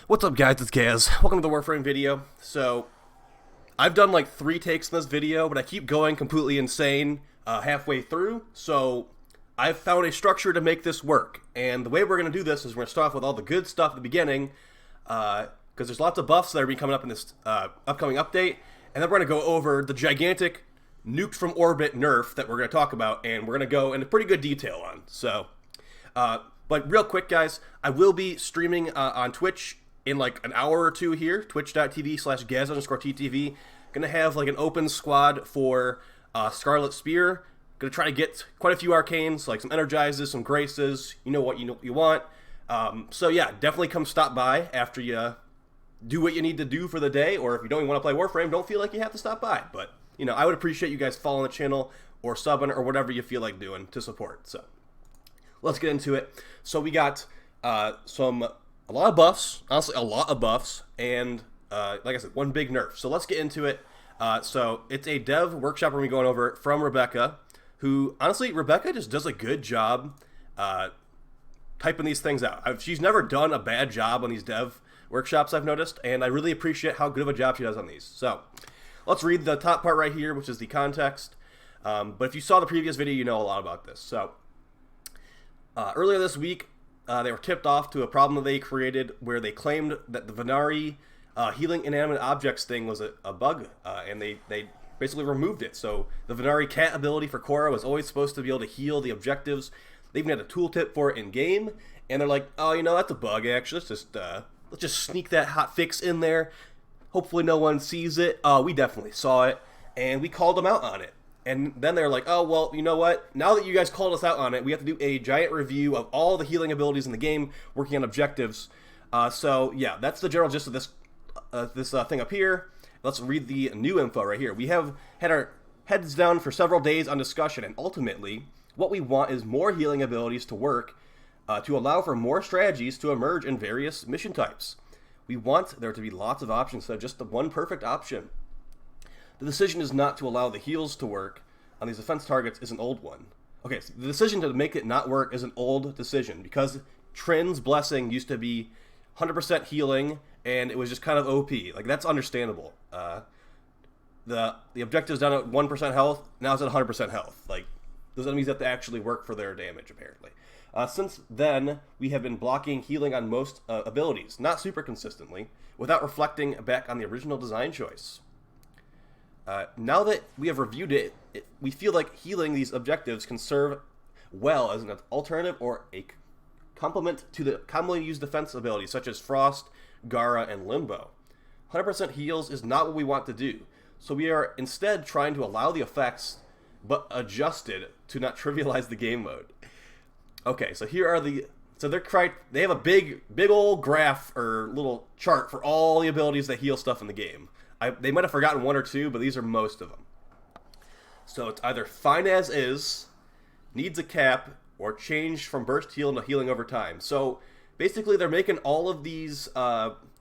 What's up, guys? It's Gaz. Welcome to the Warframe video. So, I've done like 3 takes in this video, but I keep going completely insane halfway through. So, I've found a structure to make this work. And the way we're going to do this is we're going to start off with all the good stuff at the beginning, because there's lots of buffs that are coming up in this upcoming update. And then we're going to go over the gigantic nuked from orbit nerf that we're going to talk about, and we're going to go into pretty good detail on. So, but real quick, guys, I will be streaming on Twitch in like an hour or two here, twitch.tv/Gaz_TTV. Gonna have like an open squad for Scarlet Spear. Gonna try to get quite a few arcanes, like some energizes, some graces. You know what you want. So yeah, definitely come stop by after you do what you need to do for the day, or if you don't even want to play Warframe, don't feel like you have to stop by. But you know, I would appreciate you guys following the channel or subbing or whatever you feel like doing to support. So let's get into it. So we got a lot of buffs, honestly, a lot of buffs, and like I said, one big nerf. So let's get into it. So it's a dev workshop we're going to be going over from Rebecca, who, honestly, Rebecca just does a good job typing these things out. She's never done a bad job on these dev workshops, I've noticed, and I really appreciate how good of a job she does on these. So let's read the top part right here, which is the context. But if you saw the previous video, you know a lot about this. So earlier this week, they were tipped off to a problem that they created where they claimed that the Venari healing inanimate objects thing was a bug, and they basically removed it. So the Venari cat ability for Korra was always supposed to be able to heal the objectives. They even had a tooltip for it in game, and they're like, oh, you know, that's a bug actually. Let's just sneak that hot fix in there. Hopefully no one sees it. We definitely saw it, and we called them out on it. And then they're like, oh, well, you know what? Now that you guys called us out on it, we have to do a giant review of all the healing abilities in the game, working on objectives. So, yeah, that's the general gist of this thing up here. Let's read the new info right here. We have had our heads down for several days on discussion, and ultimately, what we want is more healing abilities to work to allow for more strategies to emerge in various mission types. We want there to be lots of options instead of just the one perfect option. The decision is not to allow the heals to work on these defense targets is an old one. Okay, so the decision to make it not work is an old decision because Trin's Blessing used to be 100% healing and it was just kind of OP. Like, that's understandable. The objective's down at 1% health, now it's at 100% health. Like, those enemies have to actually work for their damage, apparently. Since then, we have been blocking healing on most abilities, not super consistently, without reflecting back on the original design choice. Now that we have reviewed it, we feel like healing these objectives can serve well as an alternative or a complement to the commonly used defense abilities such as Frost, Gara, and Limbo. 100% heals is not what we want to do, so we are instead trying to allow the effects, but adjusted to not trivialize the game mode. Okay, so here are they have a big old graph or little chart for all the abilities that heal stuff in the game. They might have forgotten one or two, but these are most of them. So it's either fine as is, needs a cap, or changed from burst heal to healing over time. So basically they're making all of these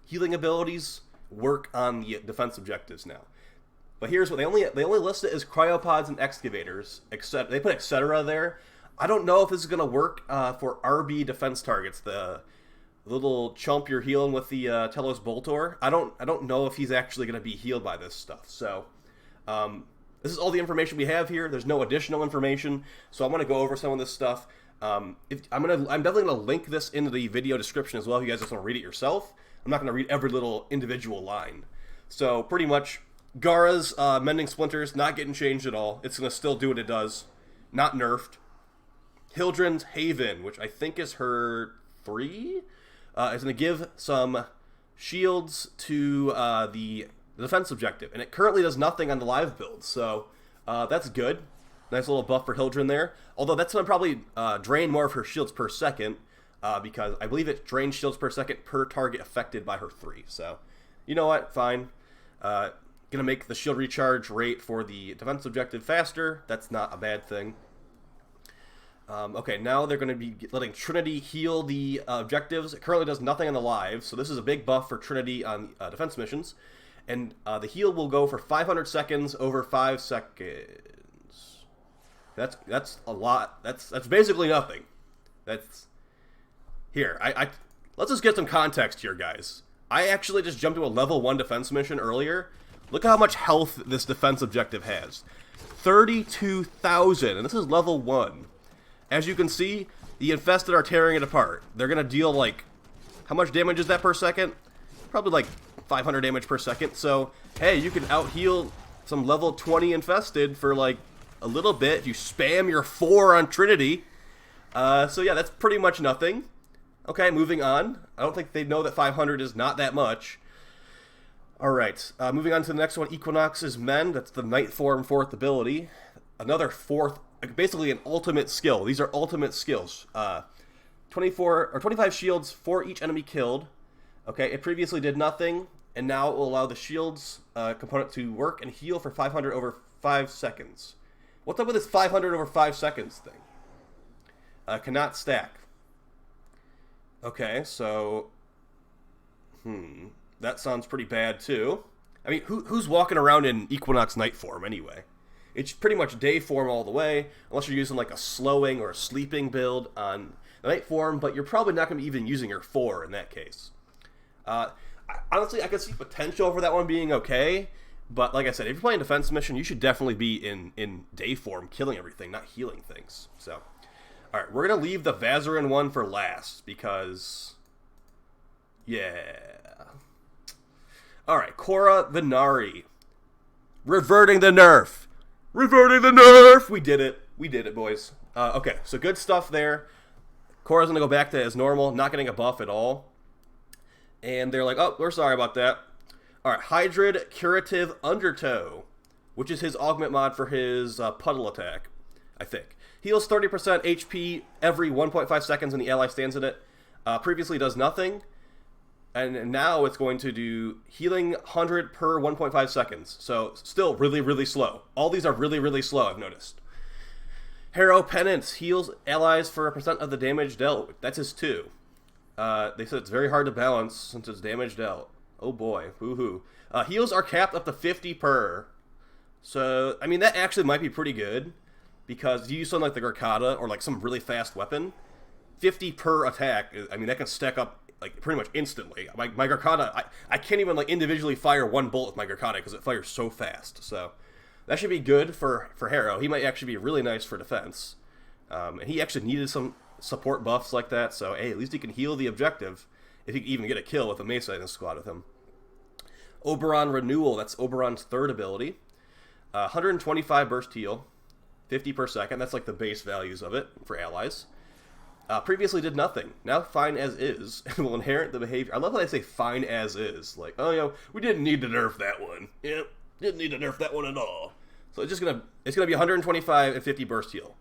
healing abilities work on the defense objectives now. But here's what they only list it as cryopods and excavators, except they put etc. there. I don't know if this is going to work for RB defense targets, the little chump you're healing with the Telos Boltor. I don't know if he's actually going to be healed by this stuff. So this is all the information we have here. There's no additional information, so I want to go over some of this stuff. I'm definitely gonna link this into the video description as well. If you guys just want to read it yourself, I'm not going to read every little individual line. So pretty much, Gara's Mending Splinters not getting changed at all. It's going to still do what it does, not nerfed. Hildren's Haven, which I think is her 3. Is going to give some shields to the defense objective, and it currently does nothing on the live build, so that's good. Nice little buff for Hildren there, although that's going to probably drain more of her shields per second, because I believe it drains shields per second per target affected by her 3, so you know what, fine. Going to make the shield recharge rate for the defense objective faster, that's not a bad thing. Okay, now they're going to be letting Trinity heal the objectives. It currently does nothing on the live, so this is a big buff for Trinity on defense missions. And the heal will go for 500 seconds over 5 seconds. That's a lot. That's basically nothing. That's here. Let's just get some context here, guys. I actually just jumped to a level 1 defense mission earlier. Look at how much health this defense objective has. 32,000, and this is level 1. As you can see, the infested are tearing it apart. They're going to deal, like, how much damage is that per second? Probably like 500 damage per second. So, hey, you can out-heal some level 20 infested for, like, a little bit if you spam your 4 on Trinity. So, yeah, that's pretty much nothing. Okay, moving on. I don't think they know that 500 is not that much. Alright, moving on to the next one, Equinoxes Men. That's the Night Form 4th ability. Another 4th, basically an ultimate skill. These are ultimate skills. 24 or 25 shields for each enemy killed. Okay, it previously did nothing, and now it will allow the shields component to work and heal for 500 over 5 seconds. What's up with this 500 over 5 seconds thing? Cannot stack. Okay, so... That sounds pretty bad, too. I mean, who's walking around in Equinox Night form, anyway? It's pretty much day form all the way, unless you're using, like, a slowing or a sleeping build on the night form, but you're probably not going to be even using your 4 in that case. Honestly, I could see potential for that one being okay, but like I said, if you're playing defense mission, you should definitely be in day form, killing everything, not healing things. So, alright, we're going to leave the Vazarin one for last, because... yeah... Alright, Cora Venari. Reverting the nerf. Reverting the nerf! We did it. We did it, boys. Okay, so good stuff there. Cora's going to go back to as normal, not getting a buff at all. And they're like, oh, we're sorry about that. Alright, Hydrid Curative Undertow, which is his augment mod for his puddle attack, I think. Heals 30% HP every 1.5 seconds when the ally stands in it. Previously does nothing. And now it's going to do healing 100 per 1.5 seconds. So still really, really slow. All these are really, really slow, I've noticed. Hero Penance heals allies for a percent of the damage dealt. That's his 2. They said it's very hard to balance since it's damage dealt. Oh boy, woohoo. Heals are capped up to 50 per. So, I mean, that actually might be pretty good. Because if you use something like the Garcata or like some really fast weapon, 50 per attack, I mean, that can stack up like pretty much instantly. My Garcata, I can't even like individually fire one bullet with my Garcata because it fires so fast. So that should be good for Harrow. He might actually be really nice for defense. And he actually needed some support buffs like that. So hey, at least he can heal the objective if he can even get a kill with a Mesa in his squad with him. Oberon Renewal, that's Oberon's 3rd ability. 125 burst heal, 50 per second. That's like the base values of it for allies. Previously did nothing. Now fine as is, and will inherit the behavior. I love how they say fine as is. Like, oh, you know, we didn't need to nerf that one. Yep, didn't need to nerf that one at all. So it's gonna be 125 and 50 burst heal.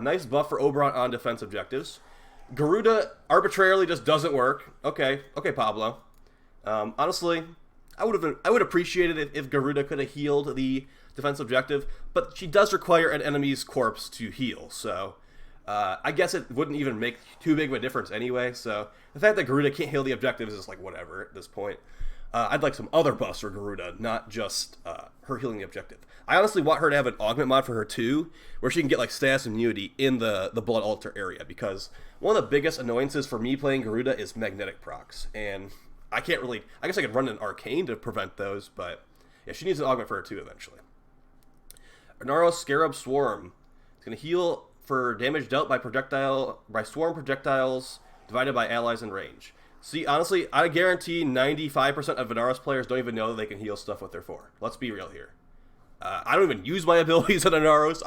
Nice buff for Oberon on defense objectives. Garuda arbitrarily just doesn't work. Okay, Pablo. Honestly, I would appreciate it if Garuda could have healed the defense objective, but she does require an enemy's corpse to heal, so I guess it wouldn't even make too big of a difference anyway, so the fact that Garuda can't heal the objectives is like whatever at this point. I'd like some other buffs for Garuda, not just her healing the objective. I honestly want her to have an augment mod for her too, where she can get like status immunity in the blood altar area, because one of the biggest annoyances for me playing Garuda is magnetic procs, and I can't really, I guess I could run an arcane to prevent those, but yeah, she needs an augment for her too eventually. Naros Scarab Swarm. It's going to heal for damage dealt by swarm projectiles divided by allies in range. See, honestly, I guarantee 95% of Venaris players don't even know that they can heal stuff with their 4. Let's be real here. I don't even use my abilities on Naros.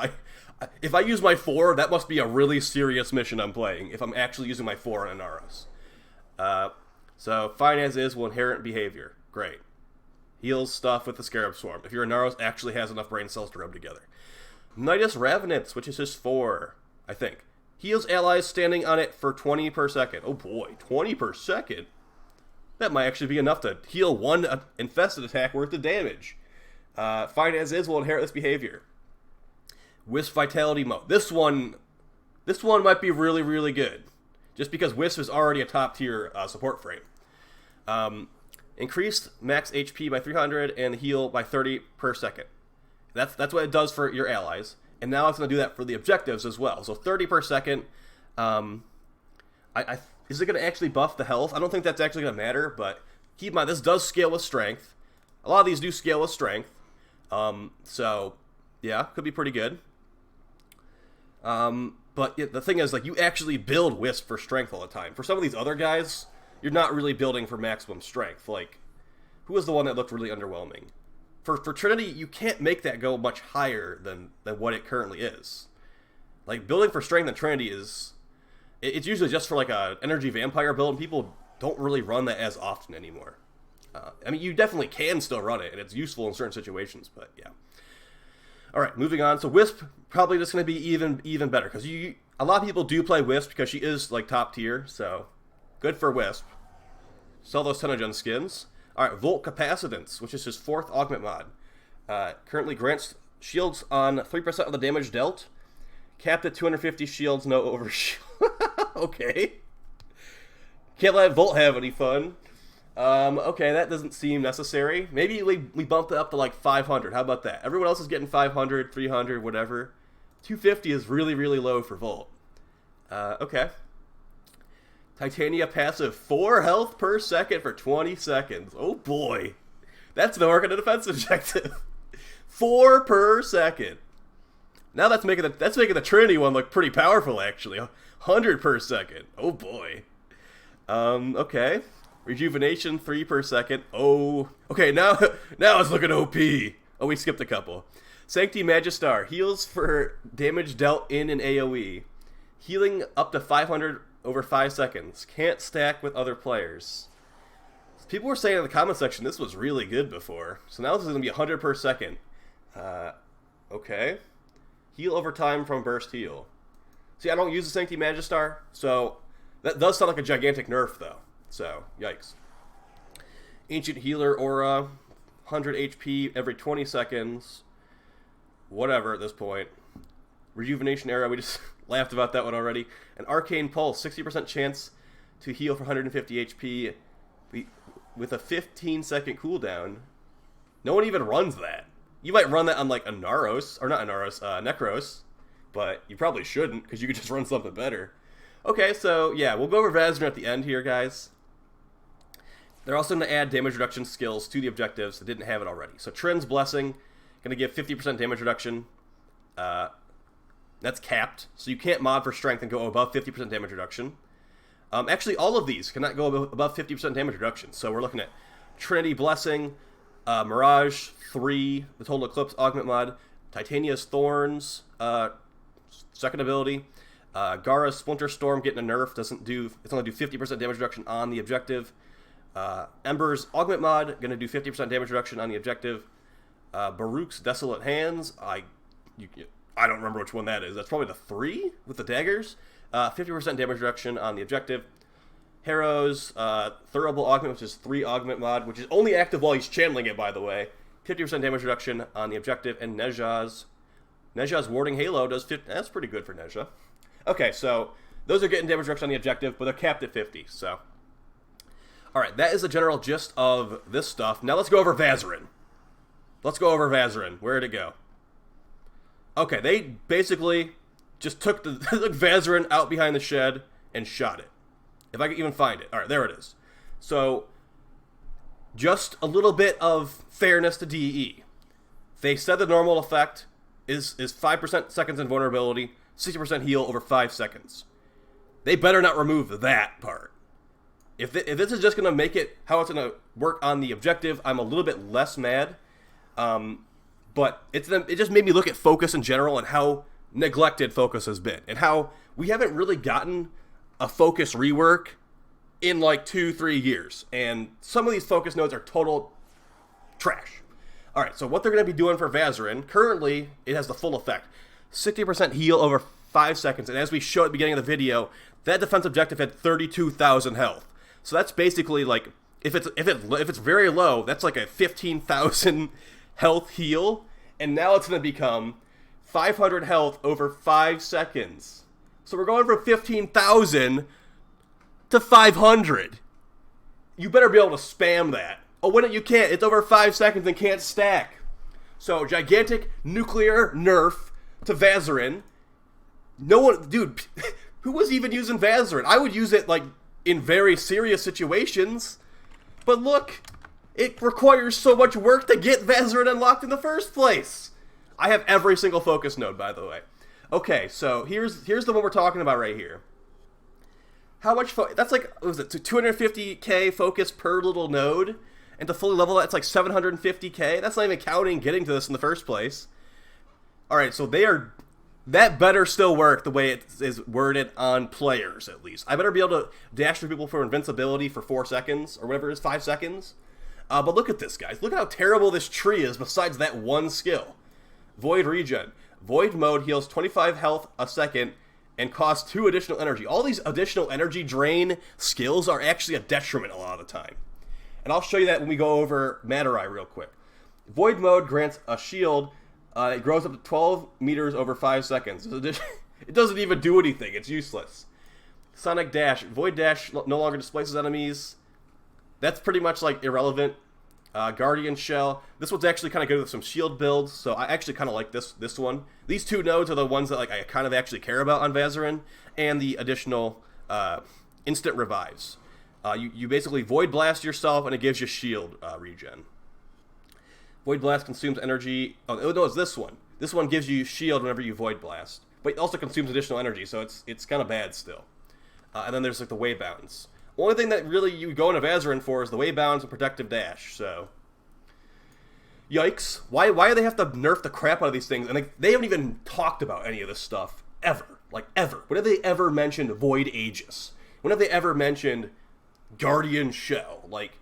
If I use my 4, that must be a really serious mission I'm playing, if I'm actually using my 4 on Naros. So, fine as is will inherit behavior. Great. Heals stuff with the Scarab Swarm. If your Naros actually has enough brain cells to rub together. Nidus Ravenant, which is his 4, I think. Heals allies standing on it for 20 per second. Oh boy, 20 per second? That might actually be enough to heal one infested attack worth of damage. Fine as is will inherit this behavior. Wisp Vitality Mode. This one might be really, really good. Just because Wisp is already a top tier support frame. Increased max HP by 300 and heal by 30 per second. That's what it does for your allies. And now it's going to do that for the objectives as well. So 30 per second. Is it going to actually buff the health? I don't think that's actually going to matter, but Keep in mind, this does scale with strength. A lot of these do scale with strength. So, yeah, could be pretty good. But the thing is, like, you actually build Wisp for strength all the time. For some of these other guys, you're not really building for maximum strength. Like, who was the one that looked really underwhelming? For Trinity, you can't make that go much higher than what it currently is. Like, building for strength in Trinity is... It's usually just for, like, a energy vampire build, and people don't really run that as often anymore. I mean, you definitely can still run it, and it's useful in certain situations, but yeah. Alright, moving on. So Wisp, probably just going to be even better, because a lot of people do play Wisp because she is, like, top tier, so good for Wisp. Sell those Tenogen skins. Alright, Volt Capacitance, which is his 4th augment mod. Currently grants shields on 3% of the damage dealt. Capped at 250 shields, no overshield. Okay. Can't let Volt have any fun. Okay, that doesn't seem necessary. Maybe we bump it up to like 500. How about that? Everyone else is getting 500, 300, whatever. 250 is really, really low for Volt. Okay. Titania passive, 4 health per second for 20 seconds. Oh boy. That's the work on a defense objective. 4 per second. Now that's making the Trinity one look pretty powerful, actually. 100 per second. Oh boy. Okay. Rejuvenation, 3 per second. Oh. Okay, now it's looking OP. Oh, we skipped a couple. Sancti Magistar, heals for damage dealt in an AoE. Healing up to 500 over 5 seconds. Can't stack with other players. People were saying in the comment section this was really good before. So now this is going to be 100 per second. Okay. Heal over time from burst heal. See, I don't use the Sancti Magistar, so that does sound like a gigantic nerf, though. So, yikes. Ancient Healer Aura, 100 HP every 20 seconds. Whatever at this point. Rejuvenation Arrow, we just laughed about that one already. An Arcane Pulse, 60% chance to heal for 150 HP with a 15-second cooldown. No one even runs that. You might run that on, like, a Naros, or not a Naros, Necros, but you probably shouldn't, because you could just run something better. Okay, so, yeah, we'll go over Vazarin at the end here, guys. They're also going to add damage reduction skills to the objectives that didn't have it already. So Trin's Blessing, going to give 50% damage reduction. That's capped, so you can't mod for strength and go above 50% damage reduction. Actually, all of these cannot go above 50% damage reduction. So we're looking at Trinity Blessing, Mirage 3, the Total Eclipse Augment mod, Titania's Thorns, second ability, Gara's Splinter Storm getting a nerf, it's only do 50% damage reduction on the objective. Ember's Augment mod, going to do 50% damage reduction on the objective. Baruch's Desolate Hands, I don't remember which one that is. That's probably the 3 with the daggers. 50% damage reduction on the objective. Harrow's Thurible Augment, which is 3 augment mod, which is only active while he's channeling it, by the way. 50% damage reduction on the objective. And Neja's Warding Halo does 50. That's pretty good for Neja. Okay, so those are getting damage reduction on the objective, but they're capped at 50, so. Alright, that is the general gist of this stuff. Now let's go over Vazarin. Where'd it go? Okay, they basically just took the Vazarin out behind the shed and shot it. If I can even find it. Alright, there it is. So, just a little bit of fairness to DE. They said the normal effect is 5% seconds invulnerability, 60% heal over 5 seconds. They better not remove that part. If this is just going to make it how it's going to work on the objective, I'm a little bit less mad. But it just made me look at focus in general and how neglected focus has been. And how we haven't really gotten a focus rework in like 2-3 years. And some of these focus nodes are total trash. Alright, so what they're going to be doing for Vazarin, currently it has the full effect. 60% heal over 5 seconds. And as we showed at the beginning of the video, that defense objective had 32,000 health. So that's basically like, if it's very low, that's like a 15,000 health heal. And now it's going to become 500 health over 5 seconds. So we're going from 15,000 to 500. You better be able to spam that. Oh, wait, you can't. It's over 5 seconds and can't stack. So, gigantic nuclear nerf to Vazarin. No one, dude, who was even using Vazarin? I would use it, like, in very serious situations. But look, it requires so much work to get Vazarin unlocked in the first place. I have every single focus node, by the way. Okay, so here's the one we're talking about right here. How much that's like, what was it, 250k focus per little node? And to fully level that, it's like 750k? That's not even counting getting to this in the first place. Alright, so that better still work the way it is worded on players, at least. I better be able to dash through people for invincibility for 4 seconds, or whatever it is, 5 seconds. But look at this, guys. Look at how terrible this tree is besides that one skill. Void regen. Void mode heals 25 health a second and costs 2 additional energy. All these additional energy drain skills are actually a detriment a lot of the time. And I'll show you that when we go over Venari real quick. Void mode grants a shield. It grows up to 12 meters over 5 seconds. It doesn't even do anything. It's useless. Sonic dash. Void dash no longer displaces enemies. That's pretty much like irrelevant. Guardian shell. This one's actually kind of good with some shield builds, so I actually kind of like this one. These 2 nodes are the ones that like I kind of actually care about on Vazarin, and the additional instant revives. You basically Void Blast yourself, and it gives you shield regen. Void Blast consumes energy. Oh no, it's this one. This one gives you shield whenever you Void Blast, but it also consumes additional energy, so it's kind of bad still. And then there's like the Waybounds. Only thing that really you go into Vazarin for is the Waybounds and Protective Dash, so... Yikes. Why do they have to nerf the crap out of these things? And they haven't even talked about any of this stuff, ever. Like, ever. When have they ever mentioned Void Aegis? When have they ever mentioned Guardian Shell? Like,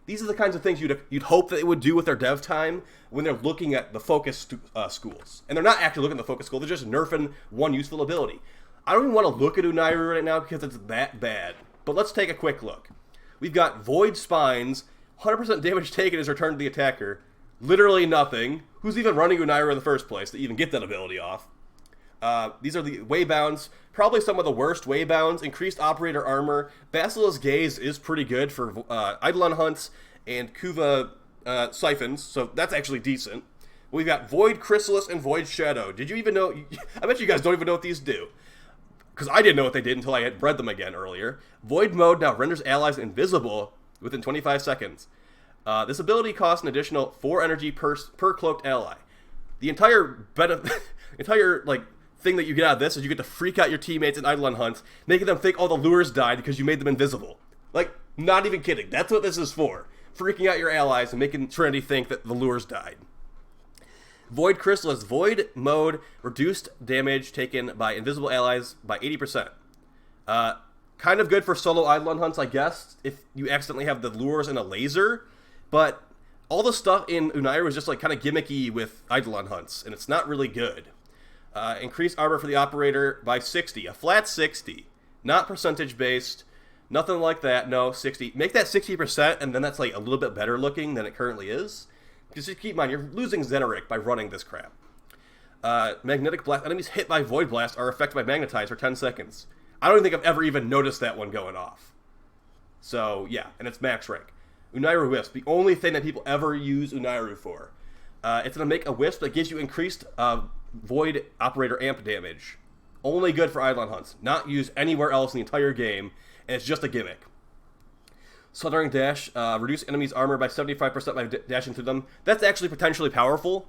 these are the kinds of things you'd hope that they would do with their dev time when they're looking at the focus schools. And they're not actually looking at the focus school, they're just nerfing one useful ability. I don't even want to look at Untitled right now because it's that bad. But let's take a quick look. We've got Void Spines, 100% damage taken is returned to the attacker. Literally nothing. Who's even running Untitled in the first place to even get that ability off? These are the Waybounds. Probably some of the worst Waybounds. Increased Operator Armor. Basilisk Gaze is pretty good for Eidolon Hunts and Kuva Siphons, so that's actually decent. We've got Void Chrysalis and Void Shadow. Did you even know? I bet you guys don't even know what these do. Because I didn't know what they did until I had read them again earlier. Void Mode now renders allies invisible within 25 seconds. This ability costs an additional 4 energy per cloaked ally. The entire thing that you get out of this is you get to freak out your teammates in Eidolon Hunts, making them think all the lures died because you made them invisible. Like, not even kidding. That's what this is for. Freaking out your allies and making Trinity think that the lures died. Void Chrysalis. Void mode reduced damage taken by invisible allies by 80%. Kind of good for solo Eidolon Hunts, I guess, if you accidentally have the lures and a laser. But all the stuff in Untitled is just like kind of gimmicky with Eidolon Hunts, and it's not really good. Increase armor for the operator by 60. A flat 60. Not percentage based. Nothing like that. No, 60. Make that 60%, and then that's like a little bit better looking than it currently is. Just keep in mind, you're losing Zeneric by running this crap. Magnetic Blast. Enemies hit by Void Blast are affected by Magnetize for 10 seconds. I don't think I've ever even noticed that one going off. So, yeah, and it's max rank. Untitled Wisp. The only thing that people ever use Untitled for. It's going to make a Wisp that gives you increased Void Operator Amp damage. Only good for Eidolon Hunts. Not used anywhere else in the entire game, and it's just a gimmick. Sluttering Dash, reduce enemies' armor by 75% by dashing through them. That's actually potentially powerful,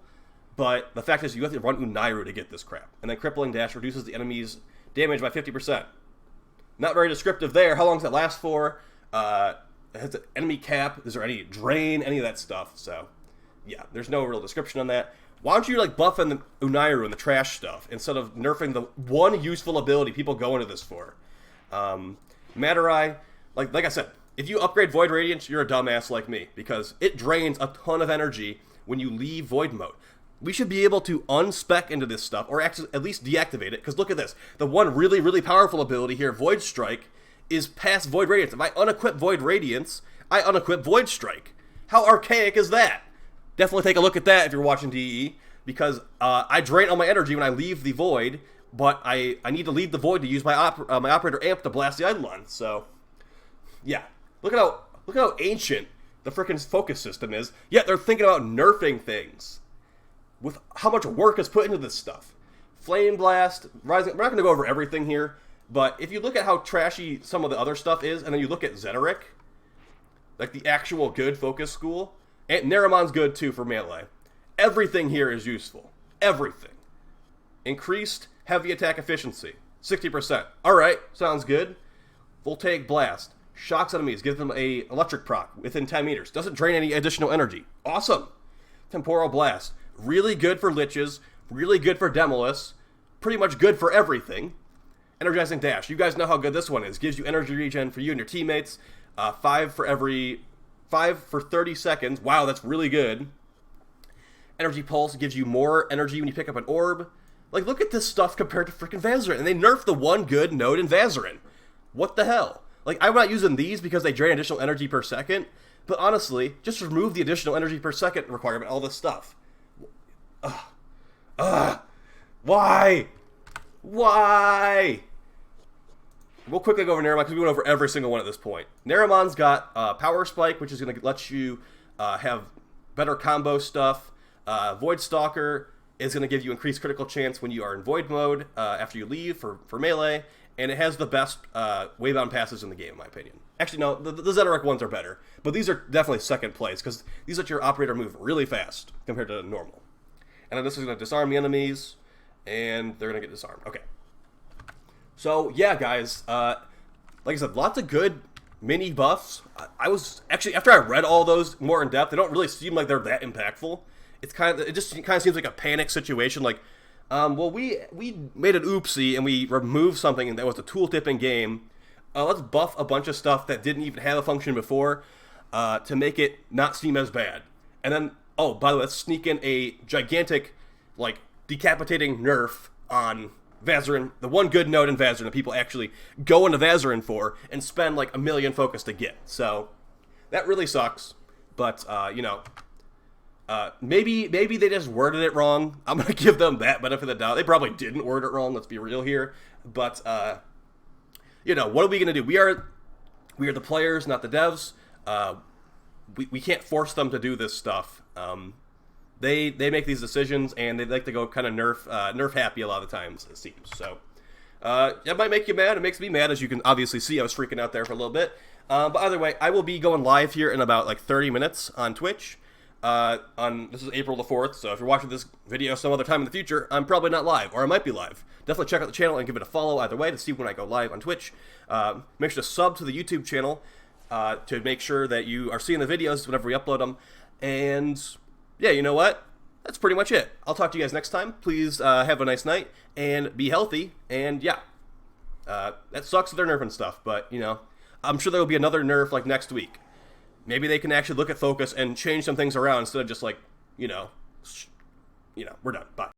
but the fact is you have to run Untitled to get this crap. And then Crippling Dash reduces the enemy's damage by 50%. Not very descriptive there. How long does that last for? Has an enemy cap? Is there any drain? Any of that stuff. So, yeah, there's no real description on that. Why don't you, like, buff in the Untitled and the trash stuff instead of nerfing the one useful ability people go into this for? Venari, like I said, if you upgrade Void Radiance, you're a dumbass like me, because it drains a ton of energy when you leave Void Mode. We should be able to unspec into this stuff, or actually at least deactivate it, because look at this. The one really, really powerful ability here, Void Strike, is past Void Radiance. If I unequip Void Radiance, I unequip Void Strike. How archaic is that? Definitely take a look at that if you're watching DE, because I drain all my energy when I leave the Void, but I need to leave the Void to use my Operator Amp to blast the Eidolon, so... yeah. Look at how ancient the frickin' focus system is, yet they're thinking about nerfing things. With how much work is put into this stuff. Flame Blast, Rising... we're not going to go over everything here, but if you look at how trashy some of the other stuff is, and then you look at Zeneric, like the actual good focus school. And Naramon's good too for melee. Everything here is useful. Everything. Increased heavy attack efficiency, 60%. Alright, sounds good. Voltaic Blast. Shocks enemies, gives them a electric proc within 10 meters. Doesn't drain any additional energy. Awesome. Temporal Blast. Really good for liches. Really good for Demolus. Pretty much good for everything. Energizing Dash. You guys know how good this one is. Gives you energy regen for you and your teammates. 5 for 30 seconds. Wow, that's really good. Energy Pulse gives you more energy when you pick up an orb. Like, look at this stuff compared to freaking Vazarin. And they nerfed the one good node in Vazarin. What the hell? Like, I'm not using these because they drain additional energy per second. But honestly, just remove the additional energy per second requirement, all this stuff. Why? Why? We'll quickly go over Naramon because we went over every single one at this point. Naramon's got Power Spike, which is going to let you have better combo stuff. Void Stalker is going to give you increased critical chance when you are in Void mode after you leave for melee. And it has the best waybound passes in the game, in my opinion. Actually, no, the Zetorek ones are better. But these are definitely second place because these let your operator move really fast compared to normal. And then this is going to disarm the enemies. And they're going to get disarmed. Okay. So, yeah, guys. Like I said, lots of good mini buffs. I was... Actually, after I read all those more in depth, they don't really seem like they're that impactful. It just kind of seems like a panic situation. Like, well, we made an oopsie and we removed something that was a tooltip in game. Let's buff a bunch of stuff that didn't even have a function before to make it not seem as bad. And then, oh, by the way, let's sneak in a gigantic, like, decapitating nerf on Vazarin, the one good node in Vazarin that people actually go into Vazarin for and spend like 1 million focus to get. So that really sucks. But you know, maybe they just worded it wrong. I'm gonna give them that benefit of the doubt. They probably didn't word it wrong. Let's be real here. But you know, what are we gonna do? We are the players, not the devs. We can't force them to do this stuff. They make these decisions, and they like to go kind of nerf happy a lot of the times, it seems. So, it might make you mad. It makes me mad, as you can obviously see. I was freaking out there for a little bit. But either way, I will be going live here in about like 30 minutes on Twitch. This is April the 4th, so if you're watching this video some other time in the future, I'm probably not live, or I might be live. Definitely check out the channel and give it a follow either way to see when I go live on Twitch. Make sure to sub to the YouTube channel to make sure that you are seeing the videos whenever we upload them. And... yeah, you know what? That's pretty much it. I'll talk to you guys next time. Please have a nice night and be healthy. And yeah, that sucks that they're nerfing stuff, but you know, I'm sure there will be another nerf like next week. Maybe they can actually look at focus and change some things around instead of just like, you know, we're done. Bye.